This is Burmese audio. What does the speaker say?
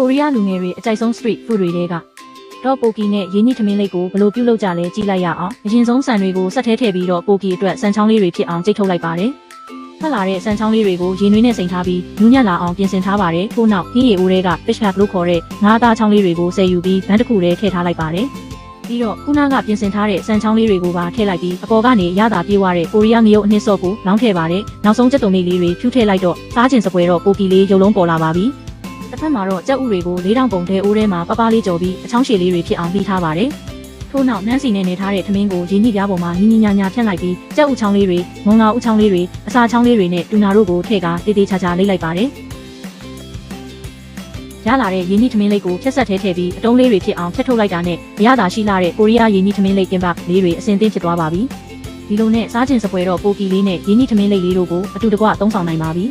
ကိုရီးယားလူငယ်တွေအကြိုက်ဆုံး street food တွေကတော့ပိုကီနဲ့ရင်းနှီးထမင်းလေးကိုဘယ်လိုပြုလုပ်ကြလဲကြည့်လိုက်ရအောင်အရင်ဆုံးဆန်တွေကိုစက်ထဲထည့်ပြီးတော့ပိုကီအတွက်ဆန်ချောင်းလေးတွေဖြစ်အောင်ကြိတ်ထုတ်လိုက်ပါတယ်ဖတ်လာတဲ့ဆန်ချောင်းလေးတွေကိုရေနွေးနဲ့စိမ်ထားပြီးနူးညံ့လာအောင်ပြင်ဆင်ထားပါတယ်ထို့နောက်ဟင်းရည်အိုးတွေက fish pack လို့ခေါ်တဲ့ငါးသားချောင်းလေးတွေကိုဆယ်ယူပြီးဗန်းတစ်ခုထဲထည့်ထားလိုက်ပါတယ်ပြီးတော့ခုနကပြင်ဆင်ထားတဲ့ဆန်ချောင်းလေးတွေကိုပါထည့်လိုက်ပြီးအပေါ်ကနေရတာပြေးသွားတဲ့ကိုရီးယားငရုတ်အနှစ်စော့ကိုလောင်းထည့်ပါတယ်နောက်ဆုံးကြက်တုံလေးတွေဖြူးထည့်လိုက်တော့စားကျင်စပွဲတော့ပိုကီလေးရုပ်လုံးပေါ်လာပါပြီတစ်ဖက်မှာတော့ကြက်ဥတွေကို4000ပုံထဲအိုးထဲမှာပပလေးကြော်ပြီးအချောင်းရှည်လေးတွေဖြစ်အောင်ပြီးထားပါတယ်ထို့နောက်နှမ်းစီနဲ့နေထားတဲ့ထမင်းကိုရင်းနှီးပြားပေါ်မှာညီညာဖြန့်လိုက်ပြီးကြက်ဥချောင်းလေးတွေမုံငါဥချောင်းလေးတွေအစာချောင်းလေးတွေနဲ့တူနာတို့ကိုထည့်ကာတေးသေးချာချာလိမ့်လိုက်ပါတယ်ရလာတဲ့ရင်းနှီးထမင်းလေးကိုဖြက်ဆက်ထဲထည့်ပြီးအတုံးလေးတွေဖြစ်အောင်ဖြတ်ထုတ်လိုက်တာနဲ့အရသာရှိလာတဲ့ကိုရီးယားရင်းနှီးထမင်းလေးကင်ဘတ်လေးတွေအစင်သင့်ဖြစ်သွားပါပြီဒီလိုနဲ့စားကျင်စပွဲတော့ပိုကီလေးနဲ့ရင်းနှီးထမင်းလေးလေးတို့ကိုအတူတကွသုံးဆောင်နိုင်ပါပြီ